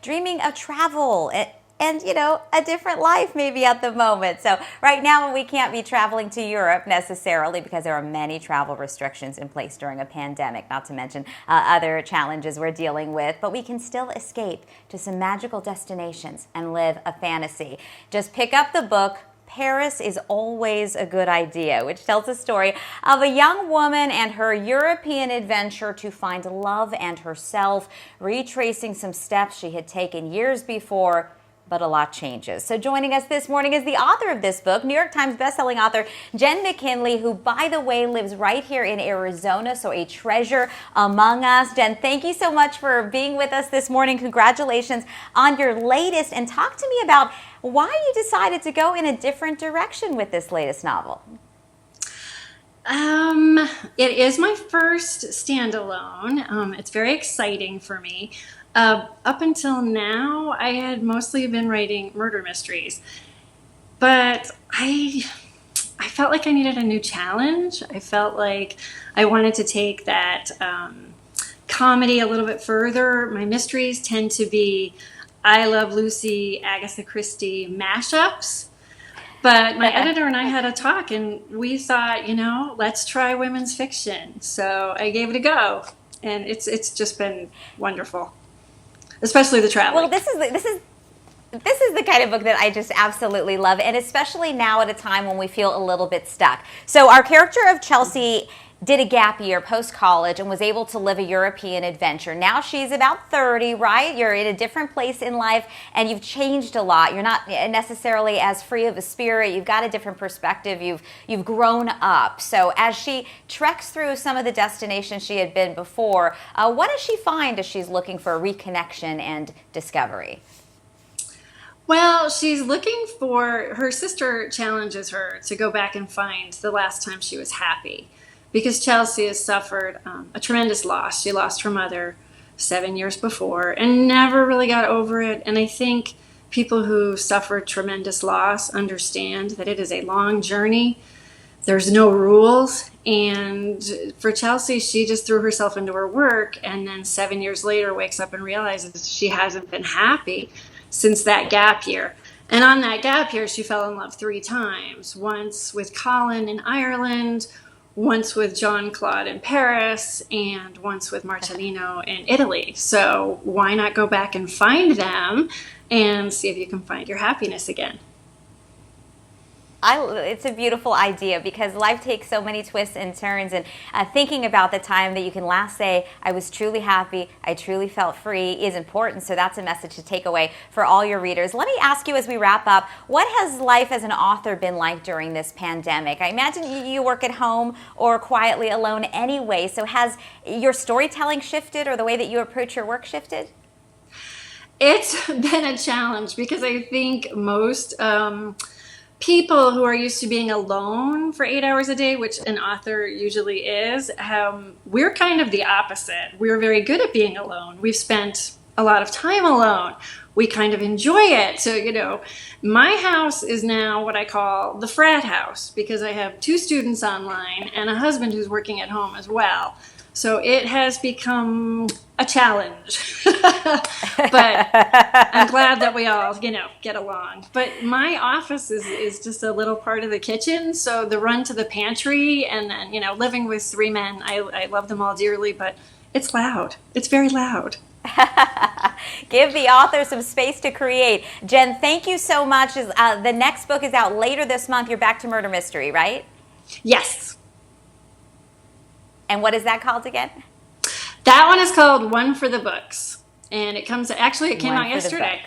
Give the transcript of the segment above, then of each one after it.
dreaming of travel and a different life maybe at the moment. So right now we can't be traveling to Europe necessarily because there are many travel restrictions in place during a pandemic, not to mention other challenges we're dealing with, but we can still escape to some magical destinations and live a fantasy. Just pick up the book, Paris is Always a Good Idea, which tells the story of a young woman and her European adventure to find love and herself, retracing some steps she had taken years before, but a lot changes. So joining us this morning is the author of this book, New York Times bestselling author Jenn McKinlay, who, by the way, lives right here in Arizona, so a treasure among us. Jenn, thank you so much for being with us this morning. Congratulations on your latest, and talk to me about why you decided to go in a different direction with this latest novel. It is my first standalone. It's very exciting for me. Up until now, I had mostly been writing murder mysteries, but I felt like I needed a new challenge. I felt like I wanted to take that comedy a little bit further. My mysteries tend to be I Love Lucy, Agatha Christie mashups. But my editor and I had a talk, and we thought, let's try women's fiction. So I gave it a go, and it's just been wonderful. Especially the traveling. Well, this is the kind of book that I just absolutely love, and especially now at a time when we feel a little bit stuck. So our character of Chelsea did a gap year post-college and was able to live a European adventure. Now she's about 30, right? You're in a different place in life and you've changed a lot. You're not necessarily as free of a spirit. You've got a different perspective. You've grown up. So as she treks through some of the destinations she had been before, what does she find as she's looking for reconnection and discovery? Well, she's looking for, her sister challenges her to go back and find the last time she was happy. Because Chelsea has suffered a tremendous loss. She lost her mother 7 years before and never really got over it. And I think people who suffer tremendous loss understand that it is a long journey. There's no rules. And for Chelsea, she just threw herself into her work, and then 7 years later wakes up and realizes she hasn't been happy since that gap year. And on that gap year, she fell in love 3 times. Once with Colin in Ireland, once with John Claude in Paris, and once with Marcellino in Italy. So why not go back and find them and see if you can find your happiness again? It's a beautiful idea because life takes so many twists and turns, and thinking about the time that you can last say, I was truly happy, I truly felt free, is important. So that's a message to take away for all your readers. Let me ask you as we wrap up, what has life as an author been like during this pandemic? I imagine you work at home or quietly alone anyway, so has your storytelling shifted or the way that you approach your work shifted? It's been a challenge because I think most people who are used to being alone for 8 hours a day, which an author usually is, we're kind of the opposite. We're very good at being alone. We've spent a lot of time alone. We kind of enjoy it. So, my house is now what I call the frat house because I have 2 students online and a husband who's working at home as well. So it has become a challenge, but I'm glad that we all, get along. But my office is just a little part of the kitchen. So the run to the pantry and then, living with 3 men, I love them all dearly, but it's loud. It's very loud. Give the author some space to create. Jenn, thank you so much. The next book is out later this month. You're back to murder mystery, right? Yes. And what is that called again? That one is called One for the Books. And it came out yesterday.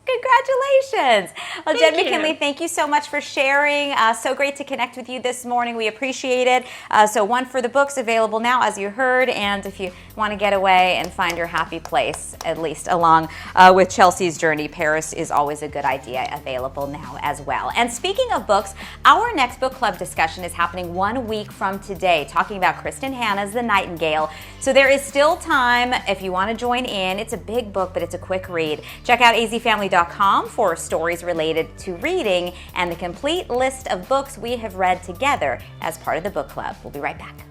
Congratulations. Well, Jenn Thank McKinlay, you. Thank you so much for sharing. So great to connect with you this morning. We appreciate it. So One for the Books available now, as you heard. And if you want to get away and find your happy place, at least along with Chelsea's journey, Paris is Always a Good Idea, available now as well. And speaking of books, our next book club discussion is happening 1 week from today, talking about Kristen Hanna's The Nightingale. So there is still time if you want to join in. It's a big book, but it's a quick read. Check out azfamily.com for stories related to reading and the complete list of books we have read together as part of the book club. We'll be right back.